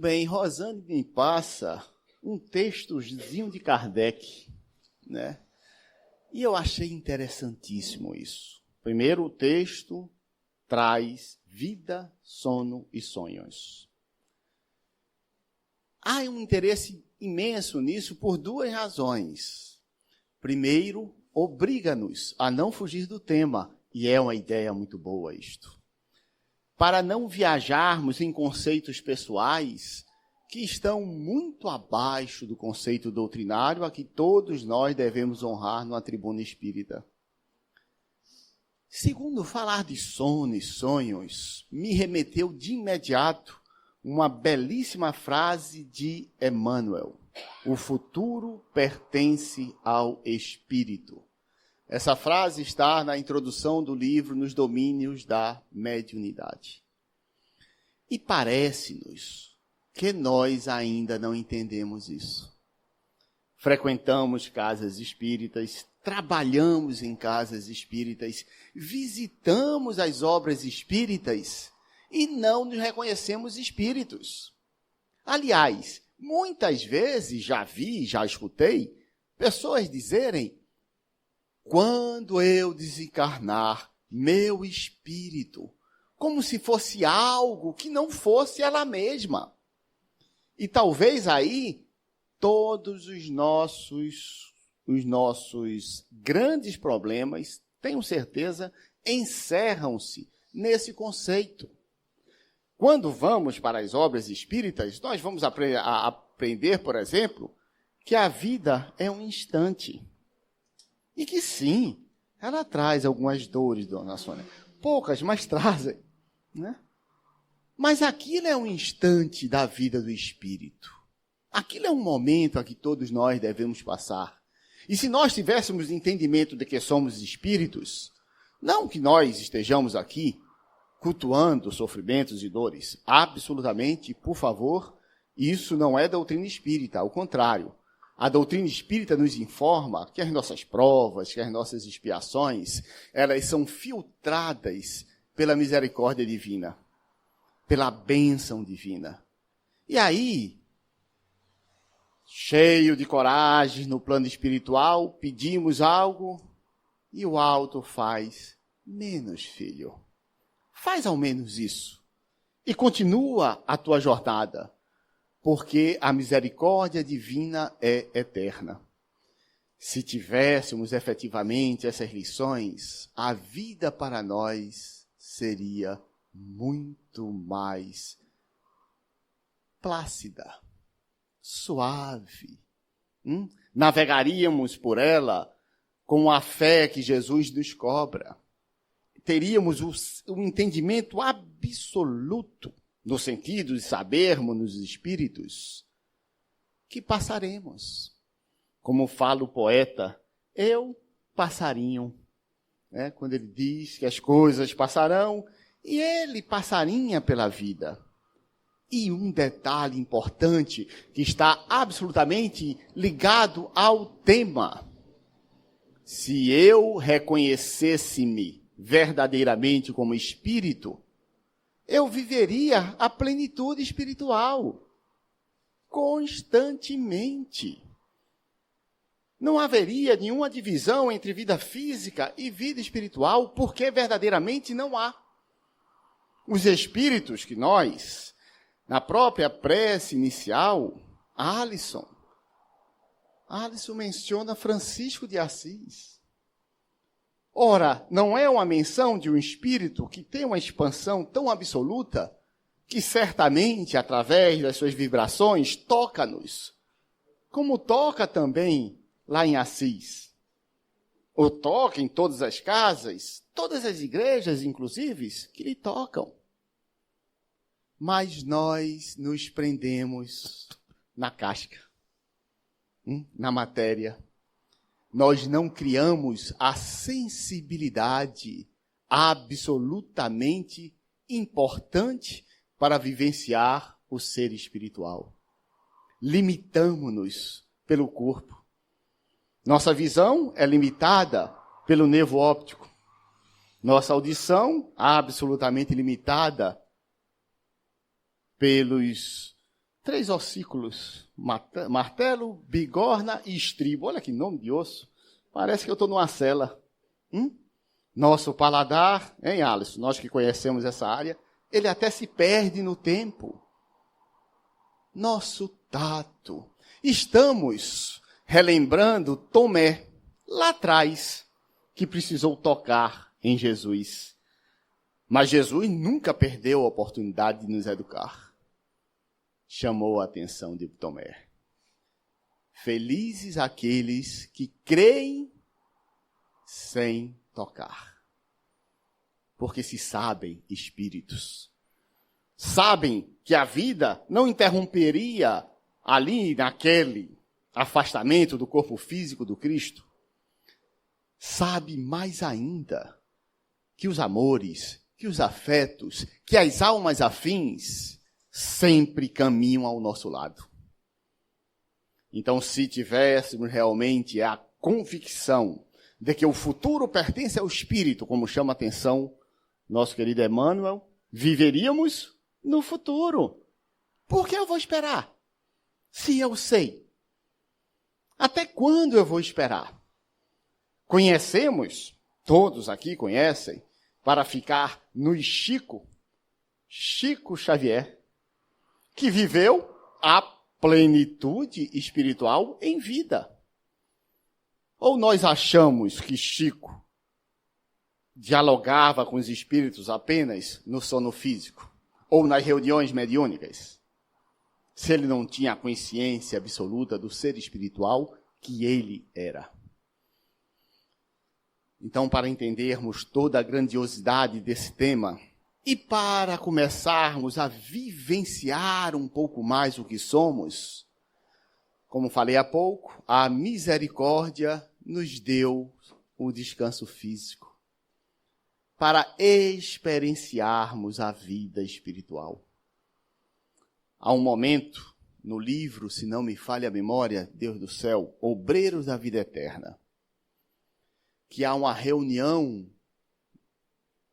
bem, Rosane me passa um textozinho de Kardec, né? E eu achei interessantíssimo isso. Primeiro, o texto traz vida, sono e sonhos. Há um interesse imenso nisso por duas razões. Primeiro, obriga-nos a não fugir do tema, e é uma ideia muito boa isto. Para não viajarmos em conceitos pessoais que estão muito abaixo do conceito doutrinário a que todos nós devemos honrar numa tribuna espírita. Segundo, falar de sono e sonhos me remeteu de imediato uma belíssima frase de Emmanuel: o futuro pertence ao espírito. Essa frase está na introdução do livro Nos Domínios da Mediunidade. E parece-nos que nós ainda não entendemos isso. Frequentamos casas espíritas, trabalhamos em casas espíritas, visitamos as obras espíritas e não nos reconhecemos espíritos. Aliás, muitas vezes já escutei pessoas dizerem: quando eu desencarnar, meu espírito, como se fosse algo que não fosse ela mesma. E talvez aí todos os nossos grandes problemas, tenho certeza, encerram-se nesse conceito. Quando vamos para as obras espíritas, nós vamos aprender, por exemplo, que a vida é um instante. E que sim, ela traz algumas dores, dona Sônia. Poucas, mas trazem, né? Mas aquilo é um instante da vida do espírito. Aquilo é um momento a que todos nós devemos passar. E se nós tivéssemos entendimento de que somos espíritos, não que nós estejamos aqui cultuando sofrimentos e dores, absolutamente, por favor, isso não é doutrina espírita, ao contrário. A doutrina espírita nos informa que as nossas provas, que as nossas expiações, elas são filtradas pela misericórdia divina, pela bênção divina. E aí, cheio de coragem no plano espiritual, pedimos algo e o alto faz: menos, filho. Faz ao menos isso. E continua a tua jornada, porque a misericórdia divina é eterna. Se tivéssemos efetivamente essas lições, a vida para nós seria muito mais plácida, suave. Navegaríamos por ela com a fé que Jesus nos cobra. Teríamos um entendimento absoluto, no sentido de sabermos nos espíritos, que passaremos. Como fala o poeta, eu passarinho. Quando ele diz que as coisas passarão, e ele passarinha pela vida. E um detalhe importante que está absolutamente ligado ao tema. Se eu reconhecesse-me verdadeiramente como espírito, eu viveria a plenitude espiritual constantemente. Não haveria nenhuma divisão entre vida física e vida espiritual, porque verdadeiramente não há. Os espíritos que nós, na própria prece inicial, Alisson menciona Francisco de Assis. Ora, não é uma menção de um espírito que tem uma expansão tão absoluta que certamente, através das suas vibrações, toca-nos, como toca também lá em Assis. Ou toca em todas as casas, todas as igrejas, inclusive, que lhe tocam. Mas nós nos prendemos na casca, na matéria. Nós não criamos a sensibilidade absolutamente importante para vivenciar o ser espiritual. Limitamo-nos pelo corpo. Nossa visão é limitada pelo nervo óptico. Nossa audição, absolutamente limitada 3 ossículos, martelo, bigorna e estribo. Olha que nome de osso. Parece que eu estou numa cela. Nosso paladar, hein, Alisson? Nós que conhecemos essa área, ele até se perde no tempo. Nosso tato. Estamos relembrando Tomé, lá atrás, que precisou tocar em Jesus. Mas Jesus nunca perdeu a oportunidade de nos educar. Chamou a atenção de Tomé. Felizes aqueles que creem sem tocar. Porque se sabem espíritos. Sabem que a vida não interromperia ali naquele afastamento do corpo físico do Cristo. Sabe mais ainda que os amores, que os afetos, que as almas afins sempre caminham ao nosso lado. Então, se tivéssemos realmente a convicção de que o futuro pertence ao Espírito, como chama a atenção nosso querido Emmanuel, viveríamos no futuro. Por que eu vou esperar? Se eu sei. Até quando eu vou esperar? Conhecemos, todos aqui conhecem, para ficar no Chico Xavier, que viveu a plenitude espiritual em vida. Ou nós achamos que Chico dialogava com os espíritos apenas no sono físico, ou nas reuniões mediúnicas, se ele não tinha a consciência absoluta do ser espiritual que ele era? Então, para entendermos toda a grandiosidade desse tema, e para começarmos a vivenciar um pouco mais o que somos, como falei há pouco, a misericórdia nos deu o descanso físico para experienciarmos a vida espiritual. Há um momento no livro, se não me falha a memória, Deus do céu, Obreiros da Vida Eterna, que há uma reunião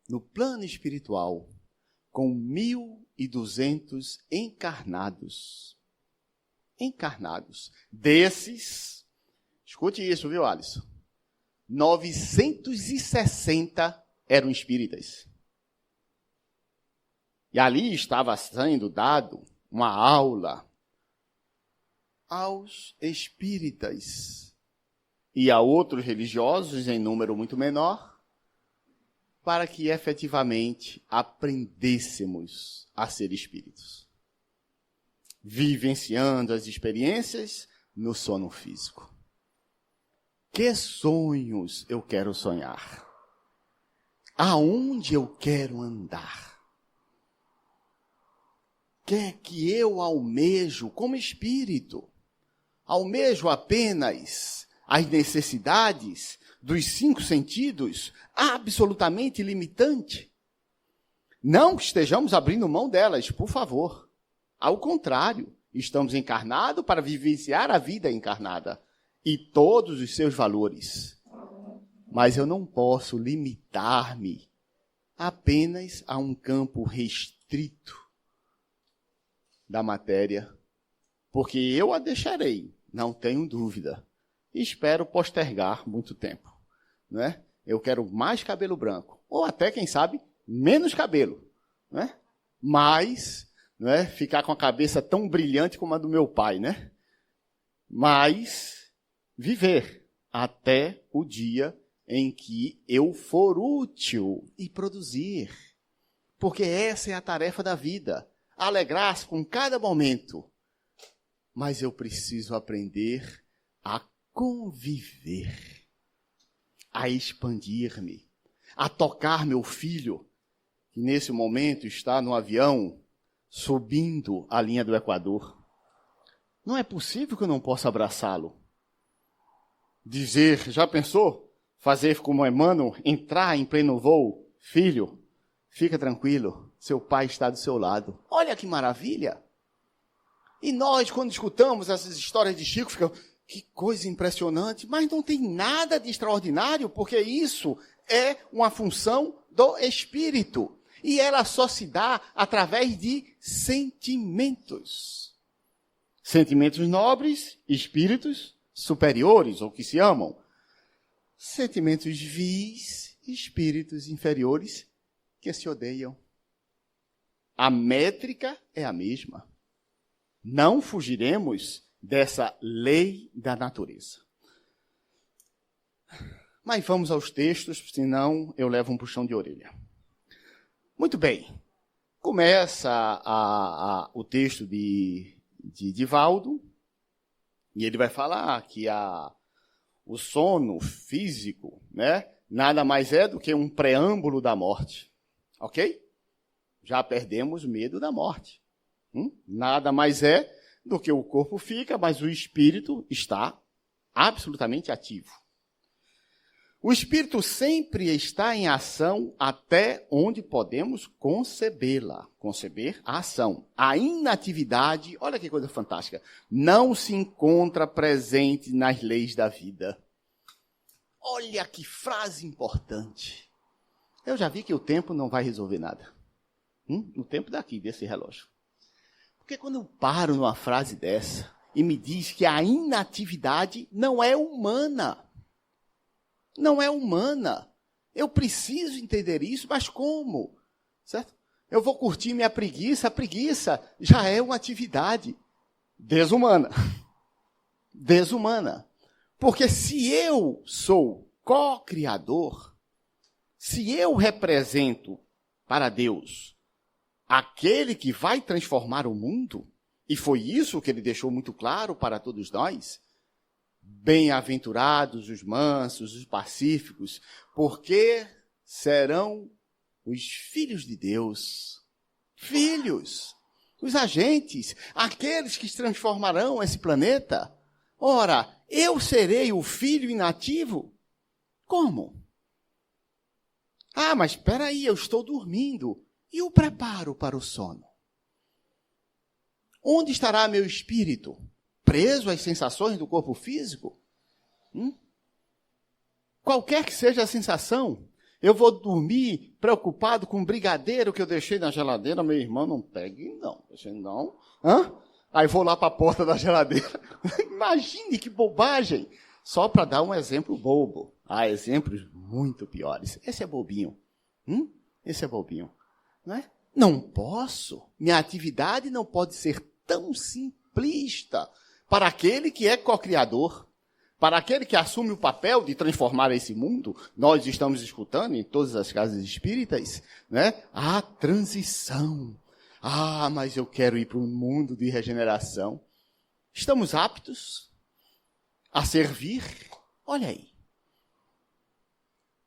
no plano espiritual com 1.200 encarnados. Desses, escute isso, viu, Alisson? 960 eram espíritas. E ali estava sendo dado uma aula aos espíritas e a outros religiosos em número muito menor, para que efetivamente aprendêssemos a ser espíritos, vivenciando as experiências no sono físico. Que sonhos eu quero sonhar? Aonde eu quero andar? Que é que eu almejo como espírito? Almejo apenas as necessidades dos 5 sentidos, absolutamente limitante? Não que estejamos abrindo mão delas, por favor. Ao contrário, estamos encarnados para vivenciar a vida encarnada e todos os seus valores. Mas eu não posso limitar-me apenas a um campo restrito da matéria, porque eu a deixarei, não tenho dúvida. Espero postergar muito tempo, não é? Eu quero mais cabelo branco, ou até, quem sabe, menos cabelo, não é? Mas, não é, ficar com a cabeça tão brilhante como a do meu pai, né? Mas viver até o dia em que eu for útil e produzir, porque essa é a tarefa da vida, alegrar-se com cada momento. Mas eu preciso aprender a conviver, a expandir-me, a tocar meu filho, que nesse momento está no avião, subindo a linha do Equador. Não é possível que eu não possa abraçá-lo. Dizer, já pensou? Fazer como Emmanuel, entrar em pleno voo. Filho, fica tranquilo, seu pai está do seu lado. Olha que maravilha! E nós, quando escutamos essas histórias de Chico, ficamos... Que coisa impressionante, mas não tem nada de extraordinário, porque isso é uma função do espírito. E ela só se dá através de sentimentos. Sentimentos nobres, espíritos superiores, ou que se amam. Sentimentos vis, espíritos inferiores, que se odeiam. A métrica é a mesma. Não fugiremos dessa lei da natureza. Mas vamos aos textos, senão eu levo um puxão de orelha. Muito bem. Começa o texto de Divaldo, e ele vai falar que o sono físico, né, nada mais é do que um preâmbulo da morte. Ok? Já perdemos o medo da morte. Nada mais é do que o corpo fica, mas o espírito está absolutamente ativo. O espírito sempre está em ação até onde podemos concebê-la. Conceber a ação. A inatividade, olha que coisa fantástica, não se encontra presente nas leis da vida. Olha que frase importante. Eu já vi que o tempo não vai resolver nada. O tempo daqui, desse relógio. Porque quando eu paro numa frase dessa e me diz que a inatividade não é humana. Não é humana. Eu preciso entender isso, mas como? Certo? Eu vou curtir minha preguiça. A preguiça já é uma atividade desumana. Desumana. Porque se eu sou co-criador, se eu represento para Deus aquele que vai transformar o mundo, e foi isso que ele deixou muito claro para todos nós, bem-aventurados os mansos, os pacíficos, porque serão os filhos de Deus. Filhos, os agentes, aqueles que transformarão esse planeta. Ora, eu serei o filho inativo? Como? Ah, mas espera aí, eu estou dormindo. E o preparo para o sono? Onde estará meu espírito? Preso às sensações do corpo físico? Qualquer que seja a sensação, eu vou dormir preocupado com o brigadeiro que eu deixei na geladeira. Meu irmão, não pegue, não. Deixei, não. Aí vou lá para a porta da geladeira. Imagine que bobagem. Só para dar um exemplo bobo. Há exemplos muito piores. Esse é bobinho. Esse é bobinho. Não é? Não posso. Minha atividade não pode ser tão simplista para aquele que é co-criador, para aquele que assume o papel de transformar esse mundo. Nós estamos escutando em todas as casas espíritas, né, a transição. Ah, mas eu quero ir para um mundo de regeneração. Estamos aptos a servir? Olha aí.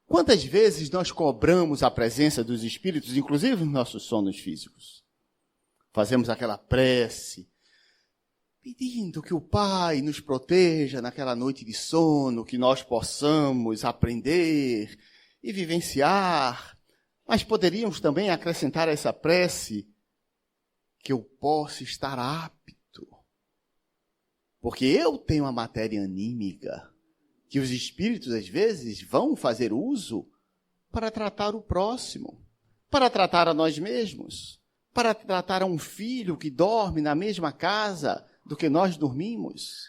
Quantas vezes nós cobramos a presença dos espíritos, inclusive nos nossos sonos físicos? Fazemos aquela prece, pedindo que o Pai nos proteja naquela noite de sono, que nós possamos aprender e vivenciar. Mas poderíamos também acrescentar a essa prece que eu possa estar apto. Porque eu tenho a matéria anímica, que os espíritos, às vezes, vão fazer uso para tratar o próximo, para tratar a nós mesmos, para tratar a um filho que dorme na mesma casa do que nós dormimos,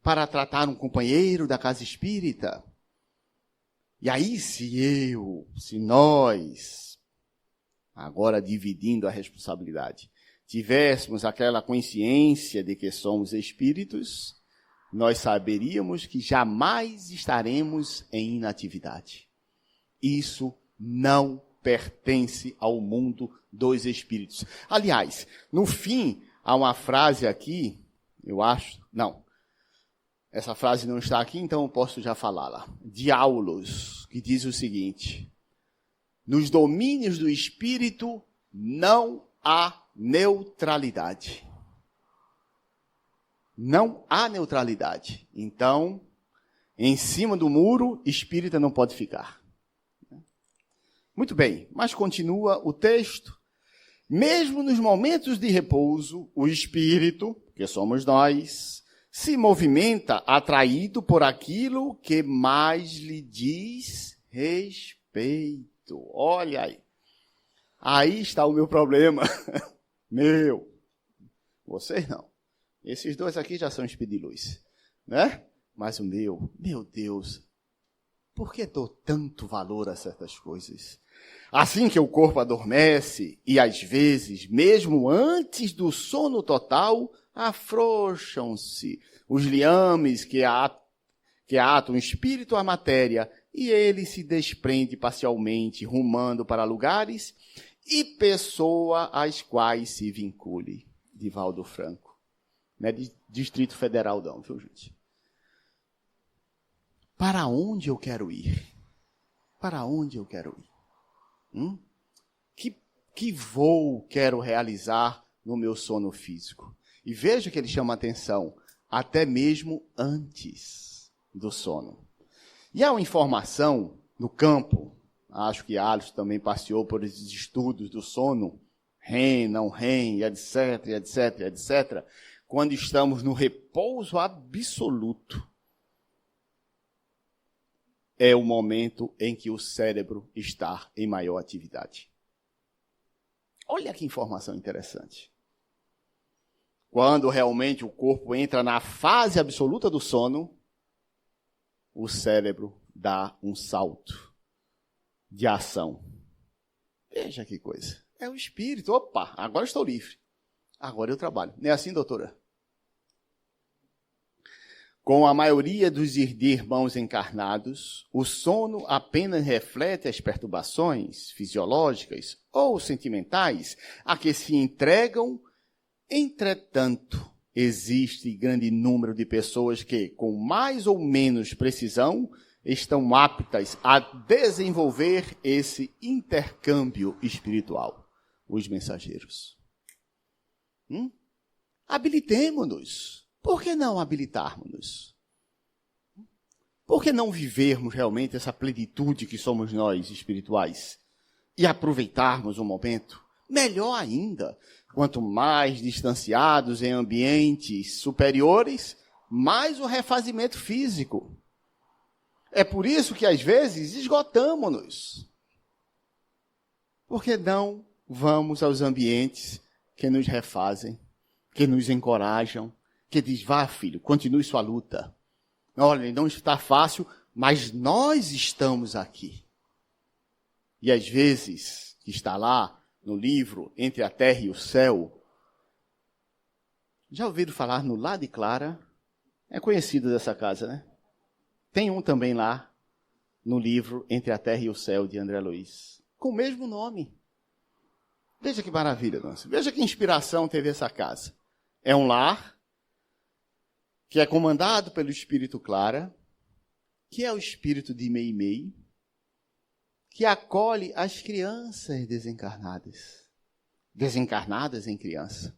para tratar um companheiro da casa espírita. E aí, se nós, agora dividindo a responsabilidade, tivéssemos aquela consciência de que somos espíritos, nós saberíamos que jamais estaremos em inatividade. Isso não pertence ao mundo dos espíritos. Aliás, no fim, há uma frase aqui, eu acho, não, essa frase não está aqui, então eu posso já falá-la, de Aulus, que diz o seguinte: nos domínios do espírito não há neutralidade. Não há neutralidade. Então, em cima do muro, espírita não pode ficar. Muito bem, mas continua o texto. Mesmo nos momentos de repouso, o espírito, que somos nós, se movimenta atraído por aquilo que mais lhe diz respeito. Olha aí. Aí está o meu problema. Meu. Vocês não. Esses dois aqui já são espidiluz, né? Mas o meu Deus, por que dou tanto valor a certas coisas? Assim que o corpo adormece, e às vezes, mesmo antes do sono total, afrouxam-se os liames que atam o espírito à matéria, e ele se desprende parcialmente, rumando para lugares e pessoa às quais se vincule. Divaldo Franco. Não é de Distrito Federal não, viu, gente? Para onde eu quero ir? Para onde eu quero ir? Que voo quero realizar no meu sono físico? E veja que ele chama a atenção, até mesmo antes do sono. E há uma informação no campo, acho que Alisson também passeou por esses estudos do sono, REM, não REM, etc, etc, etc, quando estamos no repouso absoluto, é o momento em que o cérebro está em maior atividade. Olha que informação interessante. Quando realmente o corpo entra na fase absoluta do sono, o cérebro dá um salto de ação. Veja que coisa. É o espírito. Opa, agora estou livre. Agora eu trabalho. Não é assim, doutora? Com a maioria dos irmãos encarnados, o sono apenas reflete as perturbações fisiológicas ou sentimentais a que se entregam. Entretanto, existe grande número de pessoas que, com mais ou menos precisão, estão aptas a desenvolver esse intercâmbio espiritual. Os mensageiros. Habilitemo-nos. Por que não habilitarmos-nos? Por que não vivermos realmente essa plenitude que somos nós, espirituais? E aproveitarmos o momento? Melhor ainda, quanto mais distanciados em ambientes superiores, mais o refazimento físico. É por isso que, às vezes, esgotamo-nos. Por que não vamos aos ambientes que nos refazem, que nos encorajam, que diz, vá filho, continue sua luta. Olha, não está fácil, mas nós estamos aqui. E às vezes, que está lá no livro Entre a Terra e o Céu, já ouviram falar no Lá de Clara? É conhecido dessa casa, né? Tem um também lá, no livro Entre a Terra e o Céu, de André Luiz, com o mesmo nome. Veja que maravilha, nossa. Veja que inspiração teve essa casa. É um lar que é comandado pelo Espírito Clara, que é o espírito de Meimei, que acolhe as crianças desencarnadas em criança,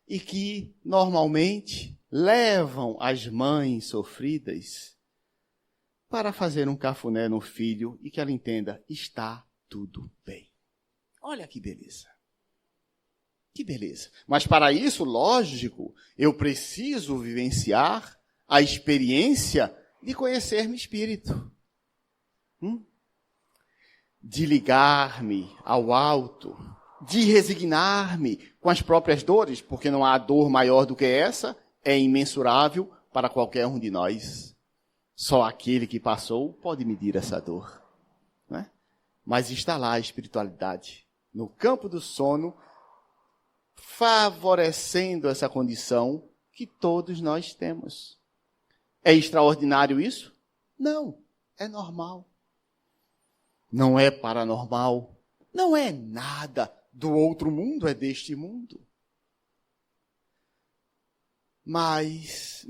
e que normalmente levam as mães sofridas para fazer um cafuné no filho e que ela entenda, está tudo bem. Olha que beleza. Que beleza. Mas para isso, lógico, eu preciso vivenciar a experiência de conhecer-me espírito. De ligar-me ao alto, de resignar-me com as próprias dores, porque não há dor maior do que essa, é imensurável para qualquer um de nós. Só aquele que passou pode medir essa dor. Não é? Mas está lá a espiritualidade, no campo do sono, favorecendo essa condição que todos nós temos. É extraordinário isso? Não, é normal. Não é paranormal. Não é nada do outro mundo, é deste mundo. Mas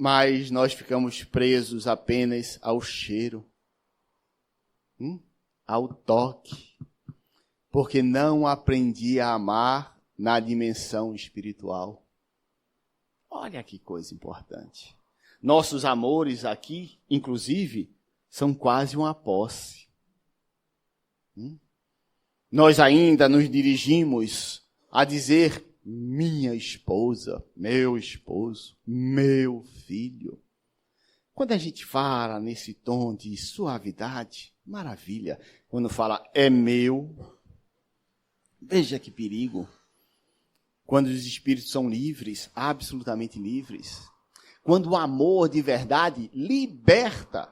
nós ficamos presos apenas ao cheiro, ao toque, porque não aprendi a amar na dimensão espiritual. Olha que coisa importante. Nossos amores aqui, inclusive, são quase uma posse. Nós ainda nos dirigimos a dizer minha esposa, meu esposo, meu filho. Quando a gente fala nesse tom de suavidade, maravilha. Quando fala é meu, veja que perigo. Quando os espíritos são livres, absolutamente livres. Quando o amor de verdade liberta.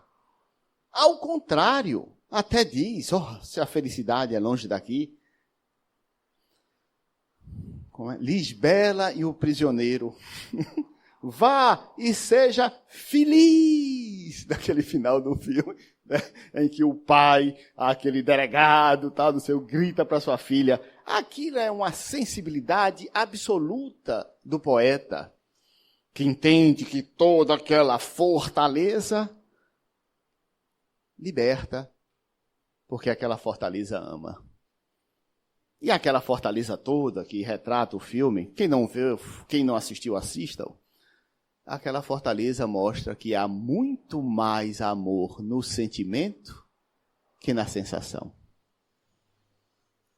Ao contrário, até diz, se a felicidade é longe daqui. Como é? Lisbela e o prisioneiro. Vá e seja feliz. Daquele final do filme, né? Em que o pai, aquele delegado, tal, não sei, grita para sua filha. Aquilo é uma sensibilidade absoluta do poeta, que entende que toda aquela fortaleza liberta, porque aquela fortaleza ama. E aquela fortaleza toda que retrata o filme, quem não viu, quem não assistiu, assista. Aquela fortaleza mostra que há muito mais amor no sentimento que na sensação.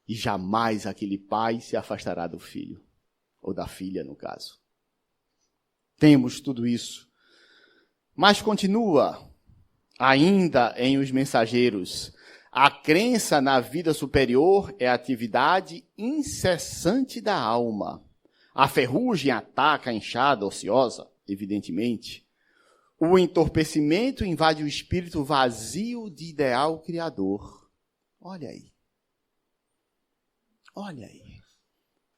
E jamais aquele pai se afastará do filho, ou da filha, no caso. Temos tudo isso. Mas continua, ainda em Os Mensageiros, a crença na vida superior é a atividade incessante da alma. A ferrugem ataca a enxada ociosa, evidentemente. O entorpecimento invade o espírito vazio de ideal criador. Olha aí. Olha aí.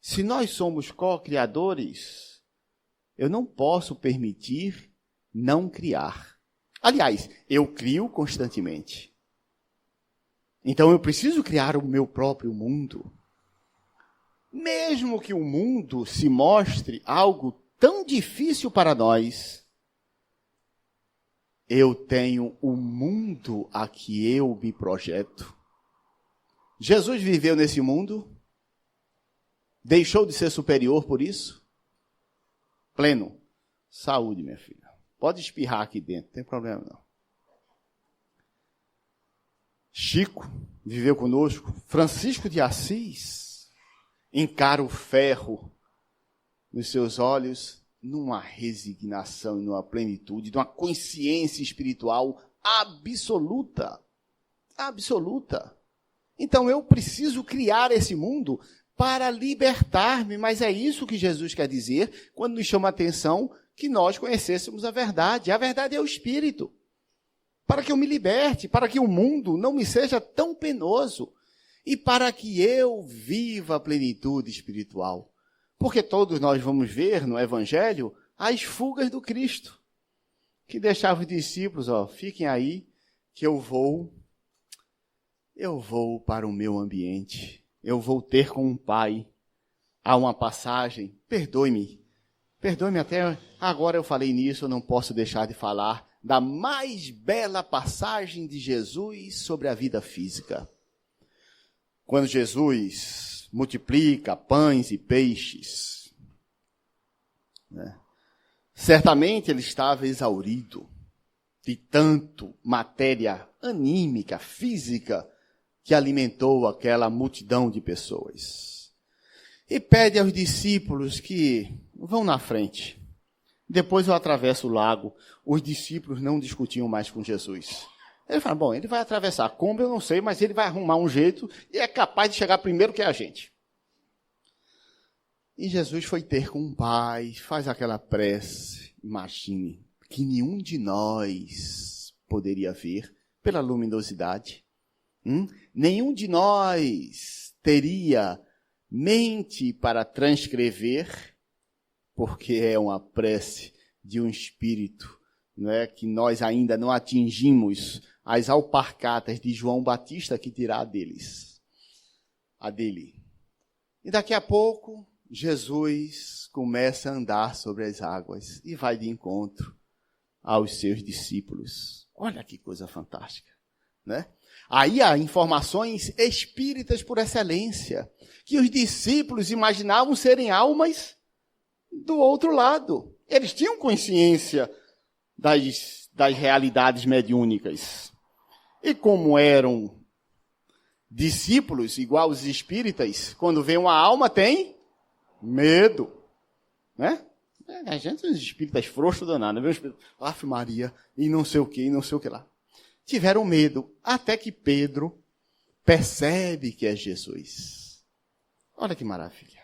Se nós somos co-criadores, eu não posso permitir não criar. Aliás, eu crio constantemente. Então eu preciso criar o meu próprio mundo. Mesmo que o mundo se mostre algo tão difícil para nós, eu tenho o mundo a que eu me projeto. Jesus viveu nesse mundo? Deixou de ser superior por isso? Pleno. Saúde, minha filha. Pode espirrar aqui dentro, não tem problema não. Chico viveu conosco. Francisco de Assis encara o ferro nos seus olhos numa resignação e numa plenitude, numa consciência espiritual absoluta. Absoluta. Então eu preciso criar esse mundo para libertar-me, mas é isso que Jesus quer dizer quando nos chama a atenção que nós conhecêssemos a verdade. A verdade é o Espírito. Para que eu me liberte, para que o mundo não me seja tão penoso e para que eu viva a plenitude espiritual. Porque todos nós vamos ver no Evangelho as fugas do Cristo, que deixava os discípulos, fiquem aí, que eu vou para o meu ambiente, eu vou ter com um pai. Há uma passagem, perdoe-me até agora eu falei nisso, eu não posso deixar de falar da mais bela passagem de Jesus sobre a vida física. Quando Jesus multiplica pães e peixes, né? Certamente ele estava exaurido de tanto matéria anímica, física, que alimentou aquela multidão de pessoas. E pede aos discípulos que vão na frente. Depois eu atravesso o lago. Os discípulos não discutiam mais com Jesus. Ele fala, ele vai atravessar. Como eu não sei, mas ele vai arrumar um jeito e é capaz de chegar primeiro que a gente. E Jesus foi ter com o Pai, faz aquela prece. Imagine que nenhum de nós poderia ver pela luminosidade. Nenhum de nós teria mente para transcrever, porque é uma prece de um espírito, não é, que nós ainda não atingimos as alpargatas de João Batista, que dirá a dele. E daqui a pouco, Jesus começa a andar sobre as águas e vai de encontro aos seus discípulos. Olha que coisa fantástica, né? Aí há informações espíritas por excelência, que os discípulos imaginavam serem almas do outro lado. Eles tinham consciência das realidades mediúnicas. E como eram discípulos, igual os espíritas, quando vem uma alma, tem medo. Né? A gente, os espíritas frouxos danados, Ave Maria, e não sei o que lá. Tiveram medo, até que Pedro percebe que é Jesus. Olha que maravilha.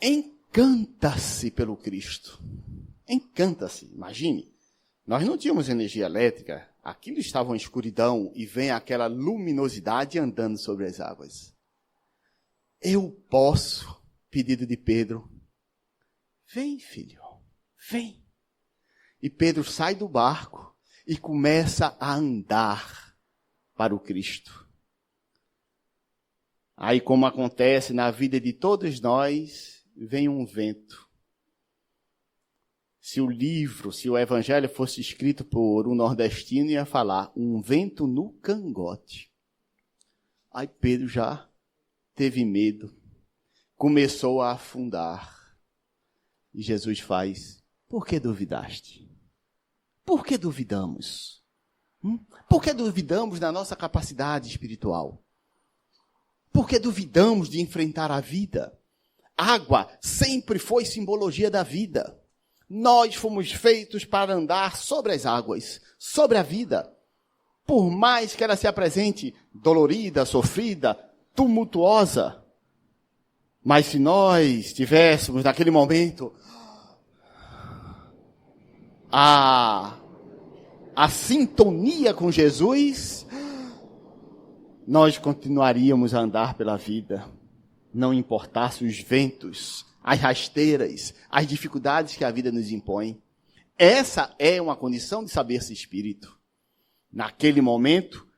encanta-se pelo Cristo. Encanta-se, imagine. Nós não tínhamos energia elétrica, aquilo estava em escuridão e vem aquela luminosidade andando sobre as águas. Eu posso, pedido de Pedro, vem filho, vem. E Pedro sai do barco e começa a andar para o Cristo. Aí, como acontece na vida de todos nós, vem um vento. Se o evangelho fosse escrito por um nordestino, ia falar, um vento no cangote. Aí Pedro já teve medo, começou a afundar. E Jesus faz, por que duvidaste? Por que duvidamos? Por que duvidamos da nossa capacidade espiritual? Por que duvidamos de enfrentar a vida? Água sempre foi simbologia da vida. Nós fomos feitos para andar sobre as águas, sobre a vida. Por mais que ela se apresente dolorida, sofrida, tumultuosa. Mas se nós tivéssemos naquele momento a sintonia com Jesus, nós continuaríamos a andar pela vida, não importasse os ventos, as rasteiras, as dificuldades que a vida nos impõe. Essa é uma condição de saber-se espírito. Naquele momento,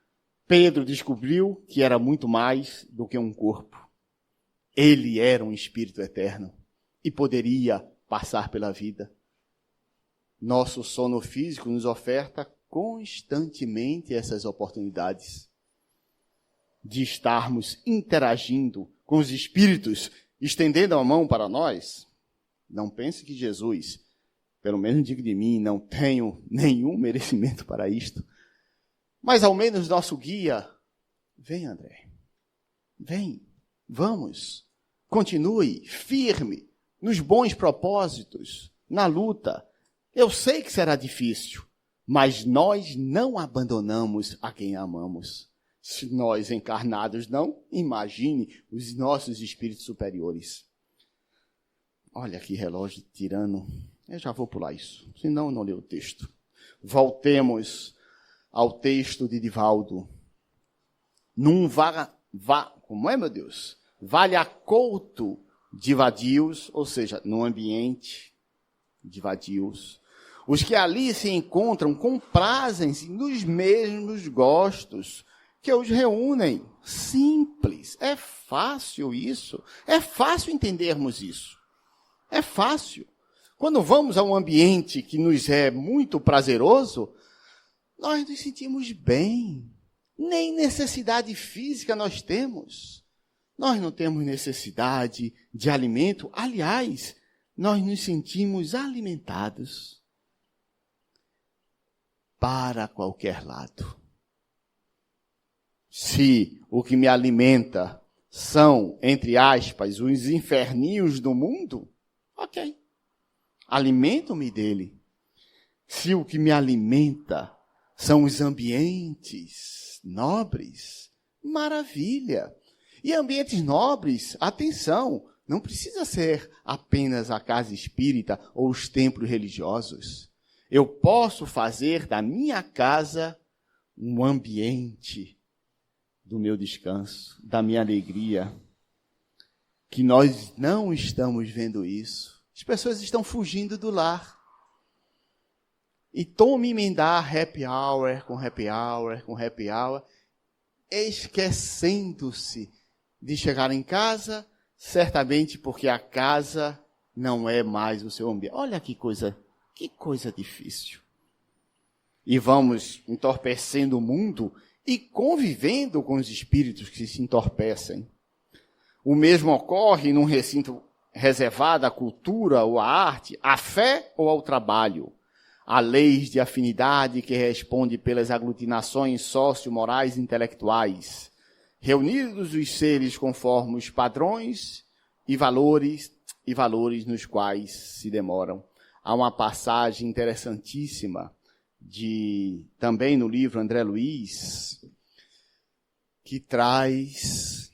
Pedro descobriu que era muito mais do que um corpo. Ele era um espírito eterno e poderia passar pela vida. Nosso sono físico nos oferta constantemente essas oportunidades de estarmos interagindo com os espíritos, estendendo a mão para nós. Não pense que Jesus, pelo menos digo de mim, não tenho nenhum merecimento para isto. Mas ao menos nosso guia, vem André, vem, vamos, continue firme nos bons propósitos, na luta. Eu sei que será difícil, mas nós não abandonamos a quem amamos. Se nós encarnados não, imagine os nossos espíritos superiores. Olha que relógio tirano. Eu já vou pular isso, senão eu não leio o texto. Voltemos ao texto de Divaldo. Como é, meu Deus? Vale acouto de vadios, ou seja, num ambiente de vadios. Os que ali se encontram comprazem-se nos mesmos gostos que os reúnem. Simples. É fácil isso. É fácil entendermos isso. É fácil. Quando vamos a um ambiente que nos é muito prazeroso, nós nos sentimos bem. Nem necessidade física nós temos. Nós não temos necessidade de alimento. Aliás, nós nos sentimos alimentados para qualquer lado. Se o que me alimenta são, entre aspas, os inferninhos do mundo, ok. Alimento-me dele. Se o que me alimenta são os ambientes nobres, maravilha. E ambientes nobres, atenção, não precisa ser apenas a casa espírita ou os templos religiosos. Eu posso fazer da minha casa um ambiente do meu descanso, da minha alegria, que nós não estamos vendo isso. As pessoas estão fugindo do lar. E tome emendar happy hour com happy hour, com happy hour, esquecendo-se de chegar em casa, certamente porque a casa não é mais o seu ambiente. Olha que coisa difícil. E vamos entorpecendo o mundo e convivendo com os espíritos que se entorpecem. O mesmo ocorre num recinto reservado à cultura ou à arte, à fé ou ao trabalho. Há leis de afinidade que respondem pelas aglutinações socio-morais e intelectuais, reunidos os seres conforme os padrões e valores nos quais se demoram. Há uma passagem interessantíssima também no livro André Luiz, que traz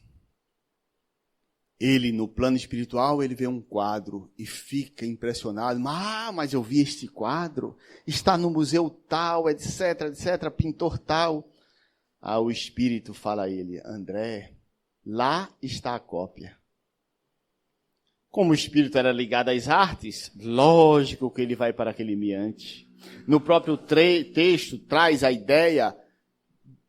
Ele, no plano espiritual, ele vê um quadro e fica impressionado. Mas eu vi este quadro, está no museu tal, etc, etc, pintor tal. O espírito fala a ele: André, lá está a cópia. Como o espírito era ligado às artes, lógico que ele vai para aquele ambiente. No próprio texto traz a ideia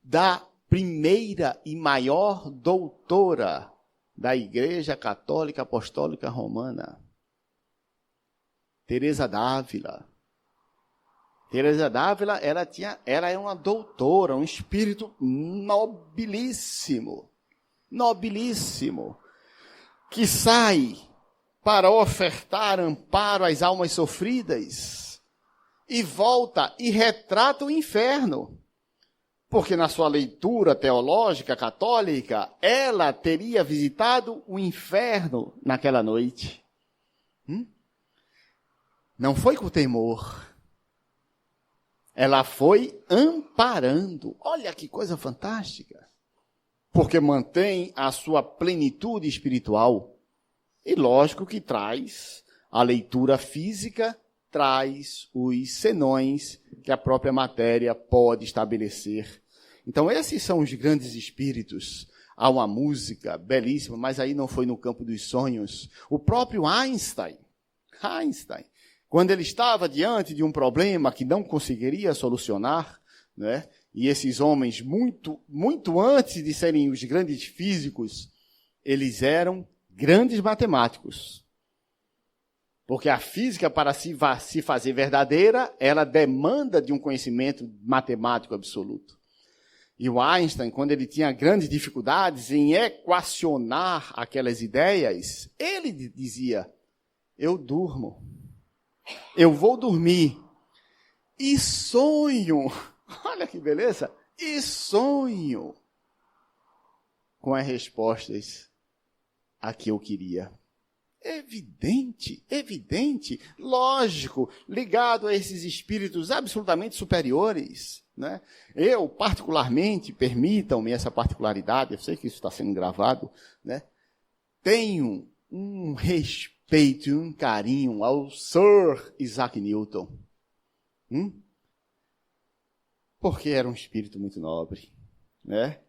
da primeira e maior doutora da Igreja Católica Apostólica Romana, Teresa d'Ávila. Teresa d'Ávila, ela era uma doutora, um espírito nobilíssimo, que sai para ofertar amparo às almas sofridas e volta e retrata o inferno. Porque na sua leitura teológica católica, ela teria visitado o inferno naquela noite. Não foi com temor. Ela foi amparando. Olha que coisa fantástica. Porque mantém a sua plenitude espiritual. E lógico que traz a leitura física, traz os senões que a própria matéria pode estabelecer. Então, esses são os grandes espíritos. Há uma música belíssima, mas aí não foi no campo dos sonhos. O próprio Einstein, quando ele estava diante de um problema que não conseguiria solucionar, né? E esses homens, muito antes de serem os grandes físicos, eles eram grandes matemáticos. Porque a física, para se fazer verdadeira, ela demanda de um conhecimento matemático absoluto. E o Einstein, quando ele tinha grandes dificuldades em equacionar aquelas ideias, ele dizia: eu durmo, eu vou dormir e sonho, olha que beleza, e sonho com as respostas a que eu queria. Evidente, lógico, ligado a esses espíritos absolutamente superiores, né? Eu, particularmente, permitam-me essa particularidade, eu sei que isso está sendo gravado, né? Tenho um respeito e um carinho ao Sir Isaac Newton. Porque era um espírito muito nobre, né?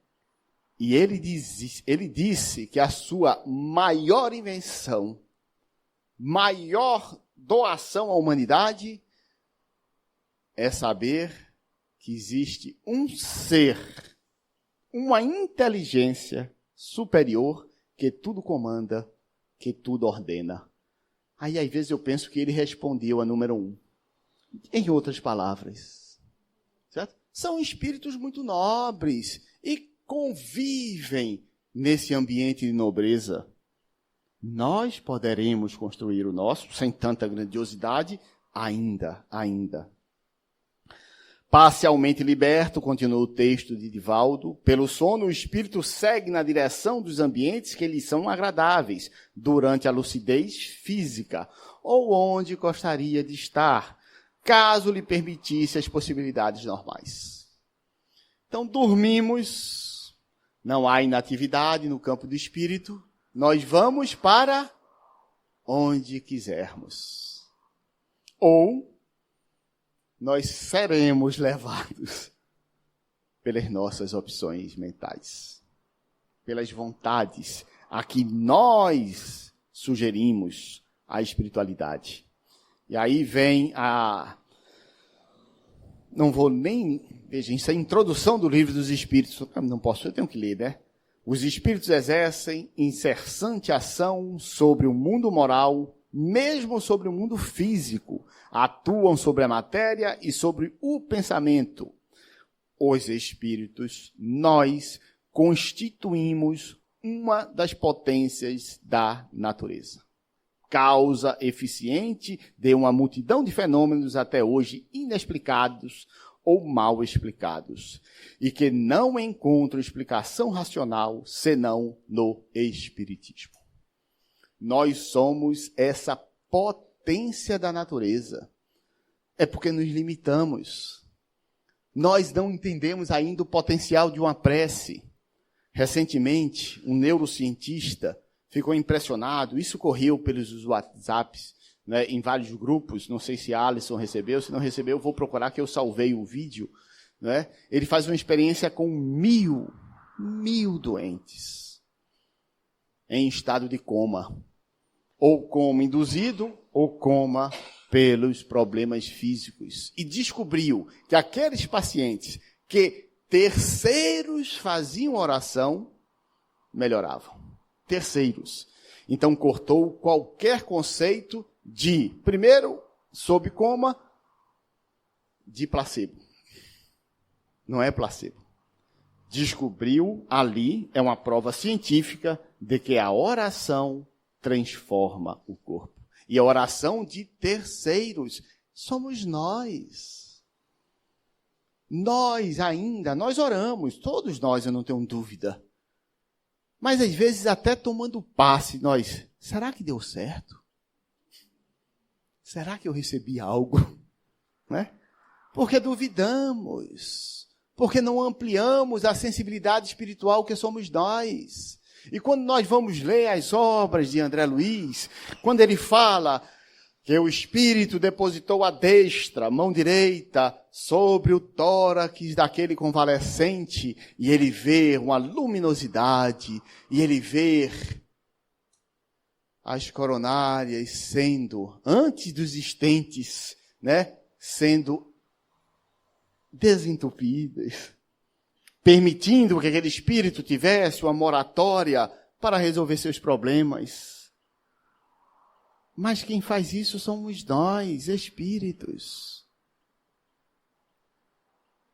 E ele disse que a sua maior invenção, maior doação à humanidade é saber que existe um ser, uma inteligência superior que tudo comanda, que tudo ordena. Aí, às vezes, eu penso que ele respondeu a número 1. Em outras palavras, certo? São espíritos muito nobres e convivem nesse ambiente de nobreza. Nós poderemos construir o nosso, sem tanta grandiosidade, ainda. Parcialmente liberto, continua o texto de Divaldo, pelo sono o espírito segue na direção dos ambientes que lhe são agradáveis, durante a lucidez física, ou onde gostaria de estar, caso lhe permitisse as possibilidades normais. Então, dormimos, não há inatividade no campo do espírito, nós vamos para onde quisermos. Ou nós seremos levados pelas nossas opções mentais, pelas vontades a que nós sugerimos a espiritualidade. E aí vem não vou nem... Veja, isso é a introdução do Livro dos Espíritos. Não posso, eu tenho que ler, né? Os espíritos exercem incessante ação sobre o mundo moral, mesmo sobre o mundo físico. Atuam sobre a matéria e sobre o pensamento. Os espíritos, nós, constituímos uma das potências da natureza. Causa eficiente de uma multidão de fenômenos até hoje inexplicados ou mal explicados, e que não encontram explicação racional senão no Espiritismo. Nós somos essa potência da natureza. É porque nos limitamos. Nós não entendemos ainda o potencial de uma prece. Recentemente, um neurocientista ficou impressionado. Isso correu pelos WhatsApps, né, em vários grupos. Não sei se Alisson recebeu. Se não recebeu, eu vou procurar, que eu salvei o vídeo. Né? Ele faz uma experiência com 1.000 doentes em estado de coma. Ou coma induzido, ou coma pelos problemas físicos. E descobriu que aqueles pacientes que terceiros faziam oração, melhoravam. Terceiros. Então cortou qualquer conceito de, primeiro, sob coma, de placebo. Não é placebo. Descobriu ali, é uma prova científica, de que a oração transforma o corpo. E a oração de terceiros somos nós. Nós oramos, todos nós, eu não tenho dúvida. Mas às vezes até tomando passe, será que deu certo? Será que eu recebi algo? Né? Porque duvidamos, porque não ampliamos a sensibilidade espiritual que somos nós. E quando nós vamos ler as obras de André Luiz, quando ele fala que o Espírito depositou a destra, mão direita, sobre o tórax daquele convalescente, e ele vê uma luminosidade, e ele vê as coronárias sendo, antes dos estentes, né, sendo desentupidas, permitindo que aquele espírito tivesse uma moratória para resolver seus problemas. Mas quem faz isso somos nós, espíritos.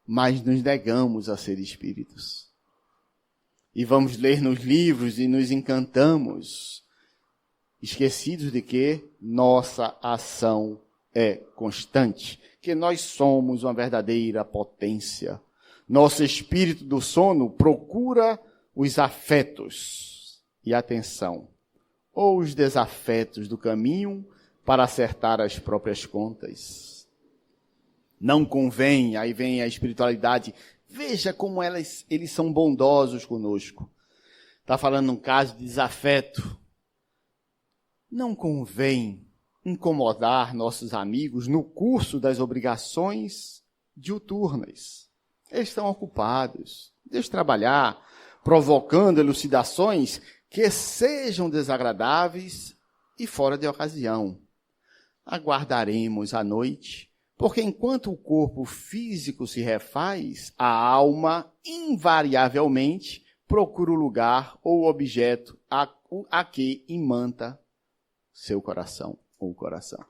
Mas nos negamos a ser espíritos. E vamos ler nos livros e nos encantamos, esquecidos de que nossa ação é constante, que nós somos uma verdadeira potência. Nosso espírito do sono procura os afetos e atenção, ou os desafetos do caminho para acertar as próprias contas. Não convém, aí vem a espiritualidade, veja como eles são bondosos conosco. Está falando um caso de desafeto. Não convém incomodar nossos amigos no curso das obrigações diuturnas. Eles estão ocupados. Deixe trabalhar, provocando elucidações que sejam desagradáveis e fora de ocasião. Aguardaremos a noite, porque enquanto o corpo físico se refaz, a alma invariavelmente procura o lugar ou objeto a que imanta seu coração ou o coração.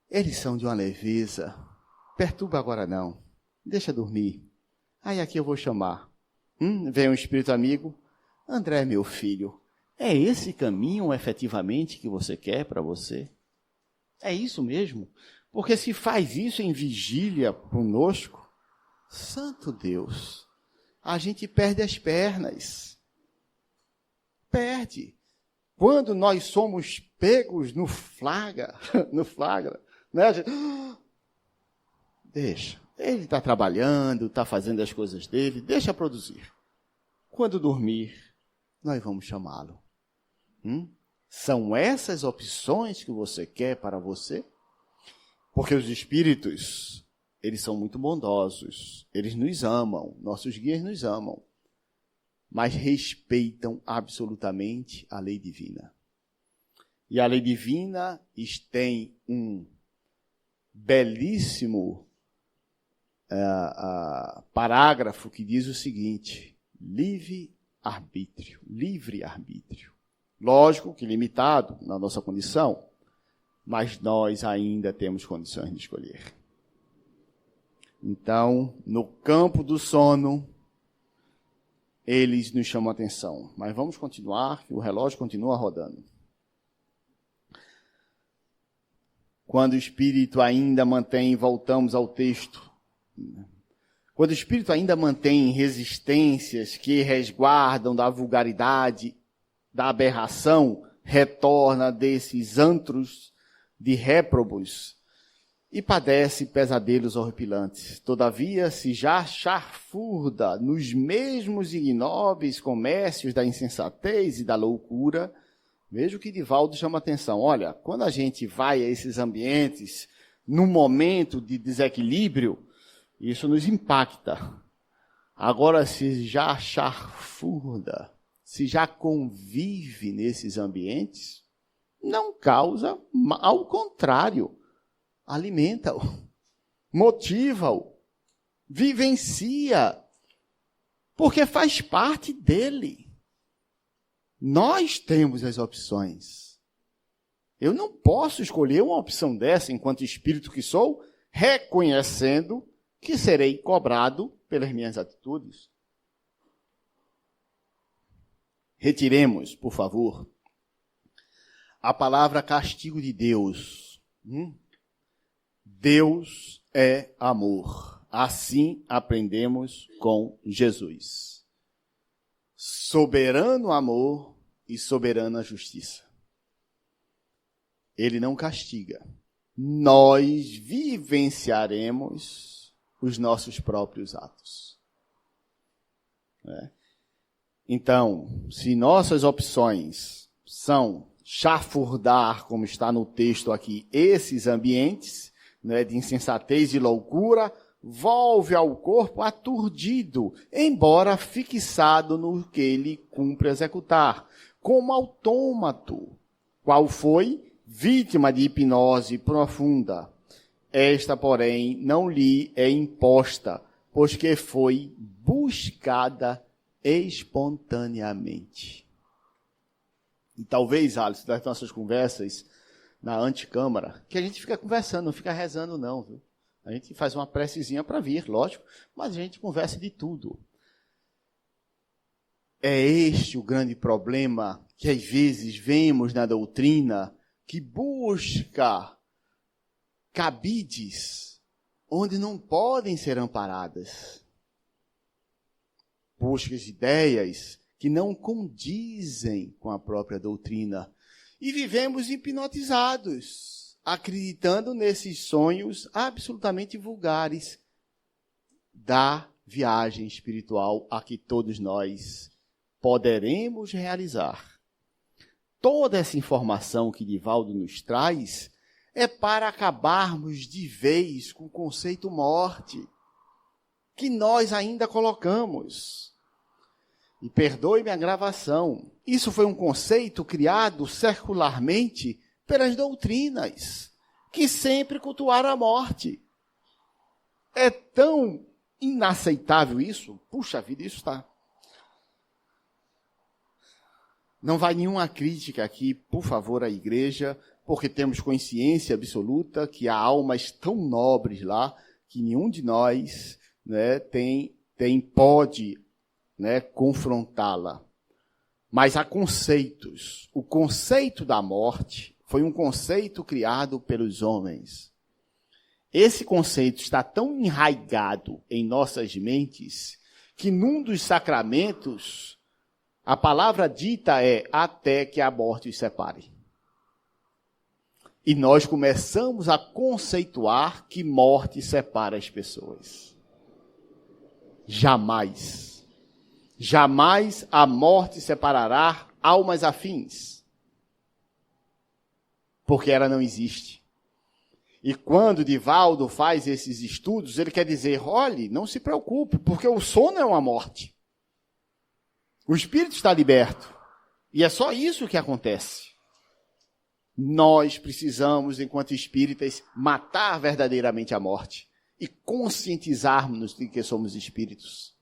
Eles são de uma leveza. Perturba agora não. Deixa dormir. Aí aqui eu vou chamar. Vem um espírito amigo. André, meu filho, é esse caminho efetivamente que você quer para você? É isso mesmo? Porque se faz isso em vigília conosco, santo Deus, a gente perde as pernas. Perde. Quando nós somos pegos no flagra, né? A gente, deixa. Ele está trabalhando, está fazendo as coisas dele, deixa produzir. Quando dormir, nós vamos chamá-lo. São essas opções que você quer para você? Porque os espíritos, eles são muito bondosos, eles nos amam, nossos guias nos amam, mas respeitam absolutamente a lei divina. E a lei divina tem um belíssimo parágrafo que diz o seguinte: livre-arbítrio. Lógico que limitado na nossa condição, mas nós ainda temos condições de escolher. Então, no campo do sono, eles nos chamam a atenção. Mas vamos continuar, que o relógio continua rodando. Quando o espírito ainda mantém, voltamos ao texto, quando o espírito ainda mantém resistências que resguardam da vulgaridade, da aberração, retorna desses antros de réprobos, e padece pesadelos horripilantes. Todavia, se já chafurda nos mesmos ignóbeis comércios da insensatez e da loucura, veja o que Divaldo chama atenção. Olha, quando a gente vai a esses ambientes, num momento de desequilíbrio, isso nos impacta. Agora, se já chafurda, se já convive nesses ambientes, não causa, ao contrário, alimenta-o, motiva-o, vivencia, porque faz parte dele. Nós temos as opções. Eu não posso escolher uma opção dessa enquanto espírito que sou, reconhecendo que serei cobrado pelas minhas atitudes. Retiremos, por favor, a palavra castigo de Deus. Deus é amor. Assim aprendemos com Jesus. Soberano amor e soberana justiça. Ele não castiga. Nós vivenciaremos os nossos próprios atos. Então, se nossas opções são chafurdar, como está no texto aqui, esses ambientes, de insensatez e loucura, volve ao corpo aturdido, embora fixado no que ele cumpre executar, como autômato, qual foi vítima de hipnose profunda. Esta, porém, não lhe é imposta, pois que foi buscada espontaneamente. E talvez, Alisson, das nossas conversas na antecâmara, que a gente fica conversando, não fica rezando não, viu? A gente faz uma precezinha para vir, lógico, mas a gente conversa de tudo. É este o grande problema que às vezes vemos na doutrina, que busca cabides onde não podem ser amparadas. Busca ideias que não condizem com a própria doutrina. E vivemos hipnotizados, acreditando nesses sonhos absolutamente vulgares da viagem espiritual a que todos nós poderemos realizar. Toda essa informação que Divaldo nos traz é para acabarmos de vez com o conceito morte, que nós ainda colocamos. E perdoe-me a gravação, isso foi um conceito criado circularmente pelas doutrinas, que sempre cultuaram a morte. É tão inaceitável isso, puxa vida, isso está... Não vai nenhuma crítica aqui, por favor, à igreja, porque temos consciência absoluta que há almas tão nobres lá, que nenhum de nós pode confrontá-la. Mas há conceitos. O conceito da morte foi um conceito criado pelos homens. Esse conceito está tão enraizado em nossas mentes que num dos sacramentos a palavra dita é até que a morte os separe. E nós começamos a conceituar que morte separa as pessoas. Jamais. Jamais a morte separará almas afins. Porque ela não existe. E quando Divaldo faz esses estudos, ele quer dizer, olhe, não se preocupe, porque o sono é uma morte. O espírito está liberto. E é só isso que acontece. Nós precisamos, enquanto espíritas, matar verdadeiramente a morte e conscientizarmos de que somos espíritos.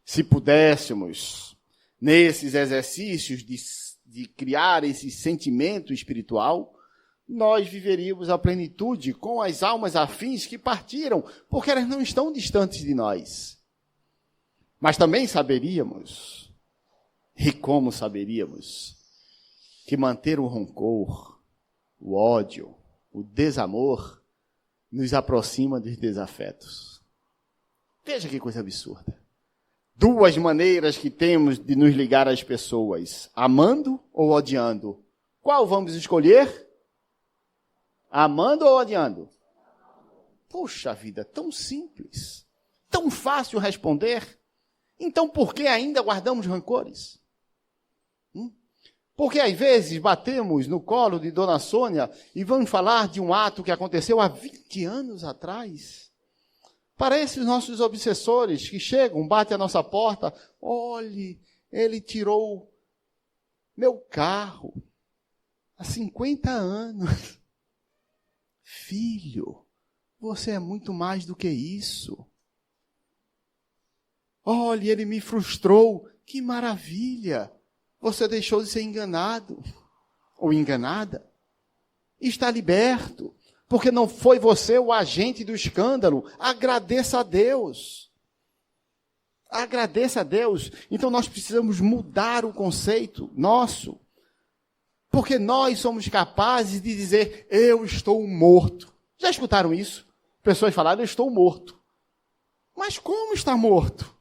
Se pudéssemos, nesses exercícios de criar esse sentimento espiritual, nós viveríamos a plenitude com as almas afins que partiram, porque elas não estão distantes de nós. Mas também saberíamos, e como saberíamos, que manter o rancor, o ódio, o desamor, nos aproxima dos desafetos. Veja que coisa absurda. Duas maneiras que temos de nos ligar às pessoas, amando ou odiando. Qual vamos escolher? Amando ou odiando? Puxa vida, tão simples, tão fácil responder. Então por que ainda guardamos rancores? Porque às vezes batemos no colo de Dona Sônia e vamos falar de um ato que aconteceu há 20 anos atrás. Para esses nossos obsessores que chegam, batem a nossa porta, olhe, ele tirou meu carro há 50 anos. Filho, você é muito mais do que isso. Olhe, ele me frustrou, que maravilha. Você deixou de ser enganado ou enganada. Está liberto, porque não foi você o agente do escândalo. Agradeça a Deus. Agradeça a Deus. Então nós precisamos mudar o conceito nosso. Porque nós somos capazes de dizer, eu estou morto. Já escutaram isso? Pessoas falaram, eu estou morto. Mas como está morto?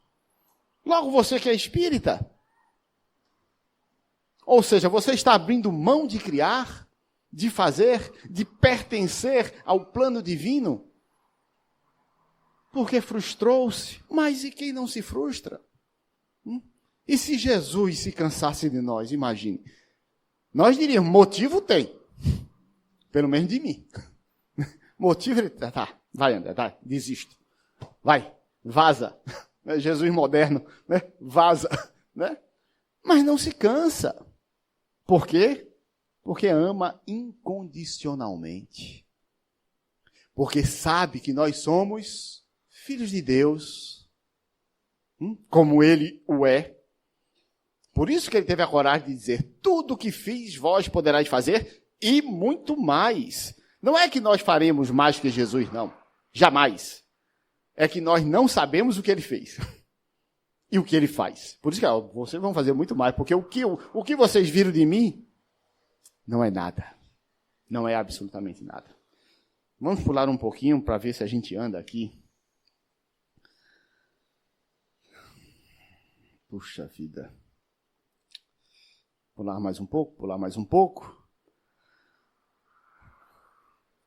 Logo você que é espírita. Ou seja, você está abrindo mão de criar, de fazer, de pertencer ao plano divino? Porque frustrou-se. Mas e quem não se frustra? E se Jesus se cansasse de nós? Imagine. Nós diríamos, motivo tem. Pelo menos de mim. Motivo, ele tá, vai André, tá, desisto. Vai, vaza. Jesus moderno, né? Vaza, né? Mas não se cansa. Por quê? Porque ama incondicionalmente. Porque sabe que nós somos filhos de Deus, como Ele o é. Por isso que Ele teve a coragem de dizer, tudo o que fiz, vós poderais fazer, e muito mais. Não é que nós faremos mais que Jesus, não. Jamais. É que nós não sabemos o que Ele fez. E o que Ele faz. Por isso que vocês vão fazer muito mais, porque o que vocês viram de mim não é nada. Não é absolutamente nada. Vamos pular um pouquinho para ver se a gente anda aqui. Puxa vida. Pular mais um pouco.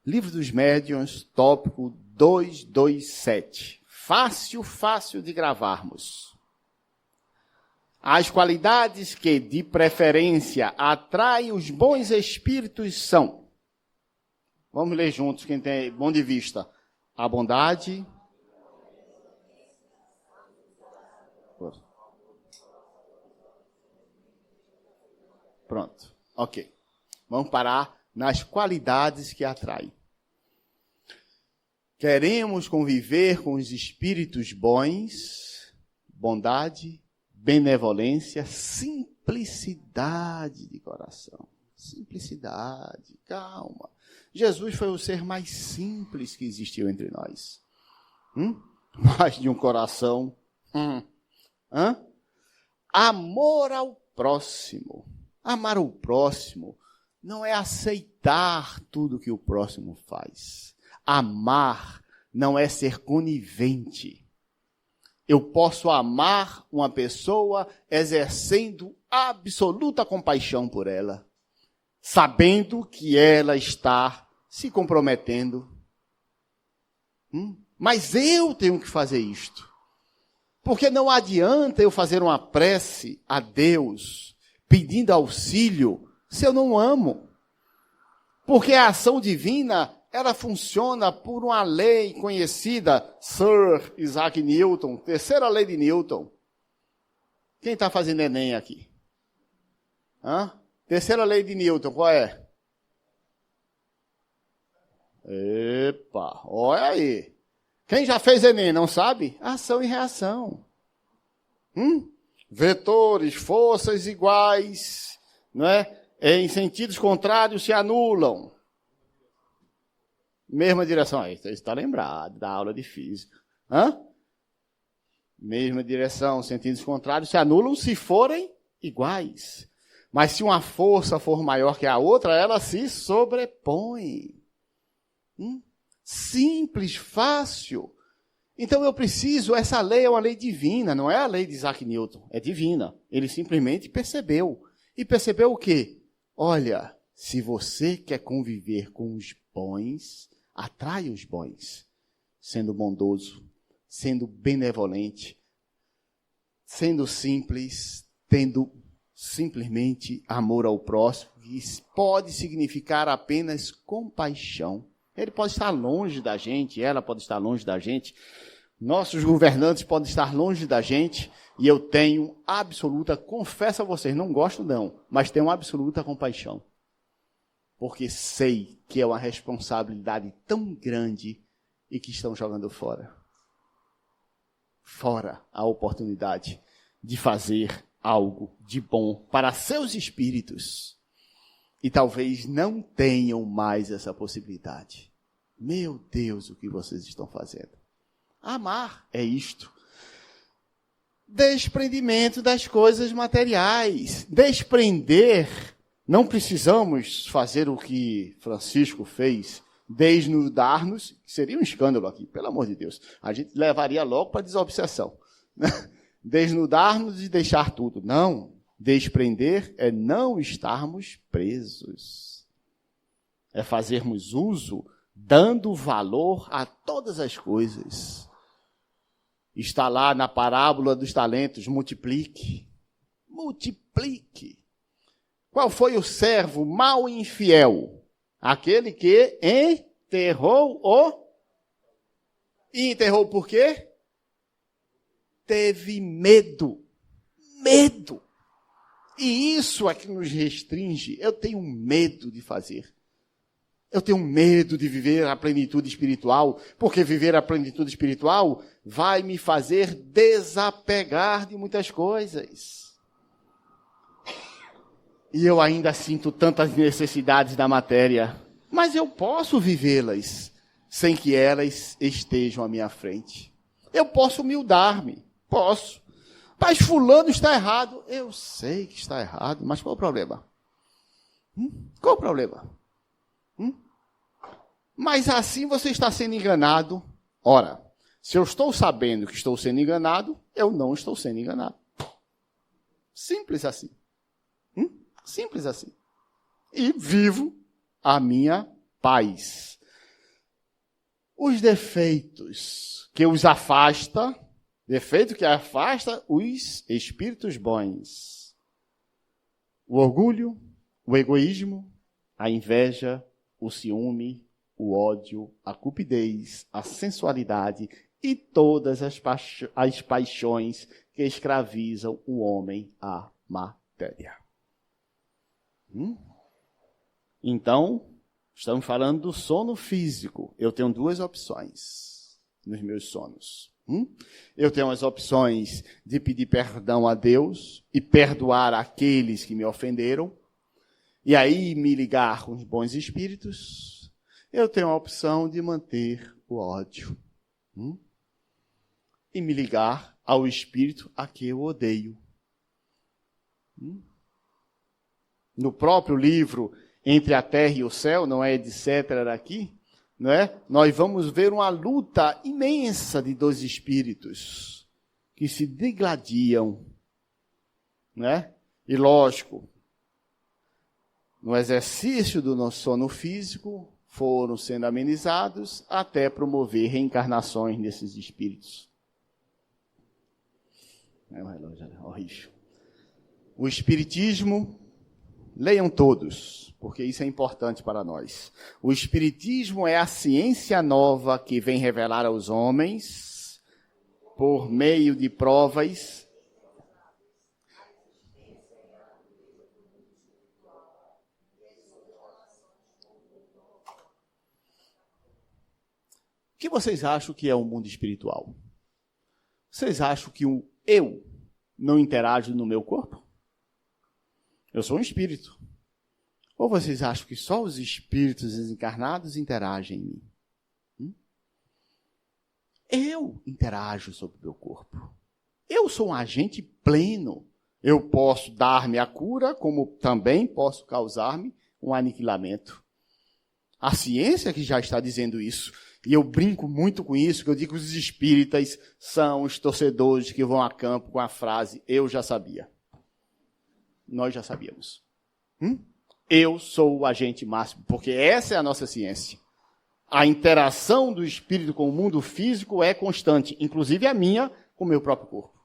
Livro dos Médiuns, tópico 227. Fácil de gravarmos. As qualidades que, de preferência, atraem os bons espíritos são. Vamos ler juntos, quem tem bom de vista. A bondade. Pronto, ok. Vamos parar nas qualidades que atraem. Queremos conviver com os espíritos bons, bondade, benevolência, simplicidade de coração. Simplicidade, calma. Jesus foi o ser mais simples que existiu entre nós. Mais de um coração. Amor ao próximo. Amar o próximo não é aceitar tudo que o próximo faz. Amar não é ser conivente. Eu posso amar uma pessoa exercendo absoluta compaixão por ela, sabendo que ela está se comprometendo. Mas eu tenho que fazer isto. Porque não adianta eu fazer uma prece a Deus, pedindo auxílio, se eu não amo. Porque a ação divina, ela funciona por uma lei conhecida, Sir Isaac Newton, terceira lei de Newton. Quem está fazendo Enem aqui? Terceira lei de Newton, qual é? Epa, olha aí. Quem já fez Enem, não sabe? Ação e reação. Vetores, forças iguais, não é? Em sentidos contrários se anulam. Mesma direção. Isso está lembrado da aula de física. Mesma direção, sentidos contrários se anulam se forem iguais. Mas se uma força for maior que a outra, ela se sobrepõe. Simples, fácil. Então eu preciso, essa lei é uma lei divina, não é a lei de Isaac Newton, é divina. Ele simplesmente percebeu. E percebeu o quê? Olha, se você quer conviver com os bons, atrai os bons. sendo bondoso, sendo benevolente, sendo simples, tendo simplesmente amor ao próximo, que pode significar apenas compaixão. Ele pode estar longe da gente, ela pode estar longe da gente, nossos governantes podem estar longe da gente, e eu tenho absoluta, confesso a vocês, não gosto não, mas tenho absoluta compaixão. Porque sei que é uma responsabilidade tão grande e que estão jogando fora. Fora a oportunidade de fazer algo de bom para seus espíritos. E talvez não tenham mais essa possibilidade. Meu Deus, o que vocês estão fazendo? Amar é isto. Desprendimento das coisas materiais. Desprender, não precisamos fazer o que Francisco fez, desnudar-nos, que seria um escândalo aqui, pelo amor de Deus. A gente levaria logo para a desobsessão. Desnudar-nos e deixar tudo. Não. Desprender é não estarmos presos. É fazermos uso, dando valor a todas as coisas. Está lá na parábola dos talentos, multiplique. Multiplique. Qual foi o servo mau e infiel? Aquele que enterrou o... E enterrou por quê? Teve medo. Medo. E isso é que nos restringe. Eu tenho medo de fazer. Eu tenho medo de viver a plenitude espiritual, porque viver a plenitude espiritual vai me fazer desapegar de muitas coisas. E eu ainda sinto tantas necessidades da matéria, mas eu posso vivê-las sem que elas estejam à minha frente. Eu posso humildar-me, posso. Mas fulano está errado. Eu sei que está errado, mas qual o problema? Qual o problema? Mas assim você está sendo enganado. Ora, se eu estou sabendo que estou sendo enganado, eu não estou sendo enganado. Simples assim. Simples assim. E vivo a minha paz. Os defeitos que os afasta, defeito que afasta os espíritos bons. O orgulho, o egoísmo, a inveja, o ciúme, o ódio, a cupidez, a sensualidade e todas as paixões que escravizam o homem à matéria. Então, estamos falando do sono físico. Eu tenho duas opções nos meus sonos. Eu tenho as opções de pedir perdão a Deus e perdoar aqueles que me ofenderam, e aí me ligar com os bons espíritos. Eu tenho a opção de manter o ódio e me ligar ao espírito a que eu odeio. No próprio livro Entre a Terra e o Céu, não é etc. daqui, não é? Nós vamos ver uma luta imensa de dois espíritos que se degladiam, né? E lógico, no exercício do nosso sono físico, foram sendo amenizados até promover reencarnações desses espíritos. É um relógio horrível. O espiritismo, leiam todos, porque isso é importante para nós. O espiritismo é a ciência nova que vem revelar aos homens, por meio de provas. O que vocês acham que é o mundo espiritual? Vocês acham que o eu não interage no meu corpo? Eu sou um espírito. Ou vocês acham que só os espíritos desencarnados interagem em mim? Eu interajo sobre o meu corpo. Eu sou um agente pleno. Eu posso dar-me a cura, como também posso causar-me um aniquilamento. A ciência que já está dizendo isso. E eu brinco muito com isso, que eu digo que os espíritas são os torcedores que vão a campo com a frase, eu já sabia. Nós já sabíamos. Eu sou o agente máximo, porque essa é a nossa ciência. A interação do espírito com o mundo físico é constante, inclusive a minha com o meu próprio corpo.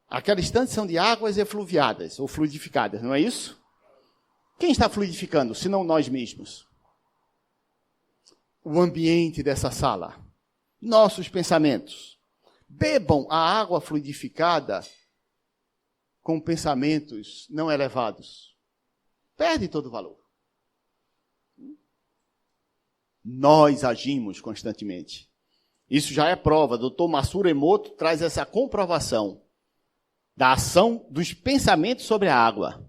Aquela instante são de águas efluviadas ou fluidificadas, não é isso? Quem está fluidificando, se não nós mesmos? O ambiente dessa sala, nossos pensamentos. Bebam a água fluidificada com pensamentos não elevados. Perde todo o valor. Nós agimos constantemente. Isso já é prova. Dr. Masaru Emoto traz essa comprovação da ação dos pensamentos sobre a água.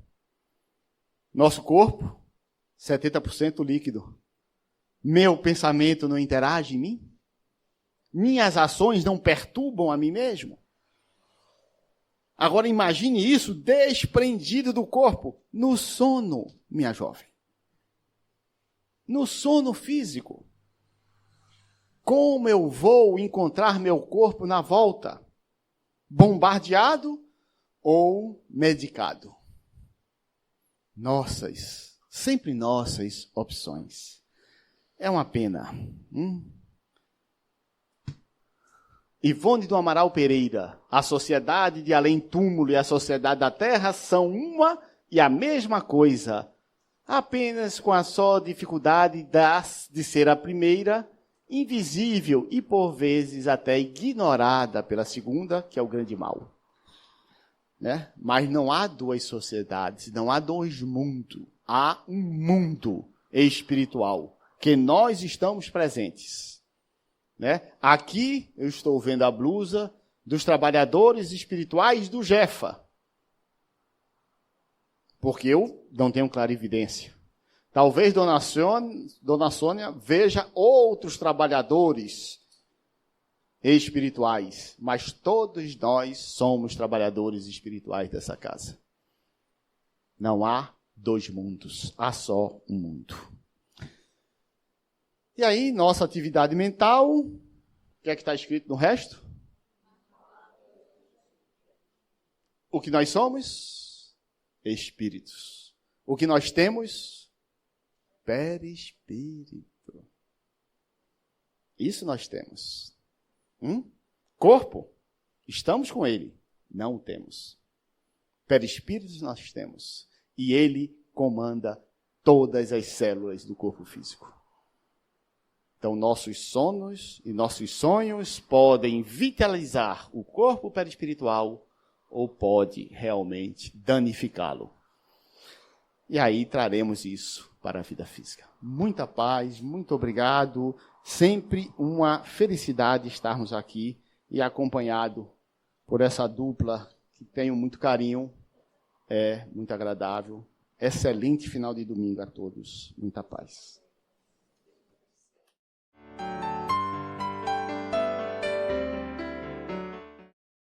Nosso corpo, 70% líquido. Meu pensamento não interage em mim? Minhas ações não perturbam a mim mesmo? Agora imagine isso desprendido do corpo, no sono, minha jovem. No sono físico. Como eu vou encontrar meu corpo na volta? Bombardeado ou medicado? Sempre nossas opções. É uma pena. Ivone do Amaral Pereira, a sociedade de além-túmulo e a sociedade da terra são uma e a mesma coisa, apenas com a só dificuldade de ser a primeira, invisível e por vezes até ignorada pela segunda, que é o grande mal. Né? Mas não há duas sociedades, não há dois mundos, há um mundo espiritual, que nós estamos presentes. Né? Aqui eu estou vendo a blusa dos trabalhadores espirituais do Jefa. Porque eu não tenho clarividência. Talvez Dona Sônia veja outros trabalhadores espirituais, mas todos nós somos trabalhadores espirituais dessa casa. Não há dois mundos, há só um mundo. E aí, nossa atividade mental, o que é que está escrito no resto? O que nós somos? Espíritos. O que nós temos? Perispírito. Isso nós temos. Corpo? Estamos com ele? Não o temos. Perispíritos nós temos. E ele comanda todas as células do corpo físico. Então, nossos sonos e nossos sonhos podem vitalizar o corpo perispiritual ou pode realmente danificá-lo. E aí traremos isso para a vida física. Muita paz, muito obrigado. Sempre uma felicidade estarmos aqui e acompanhado por essa dupla que tenho muito carinho. É muito agradável. Excelente final de domingo a todos. Muita paz.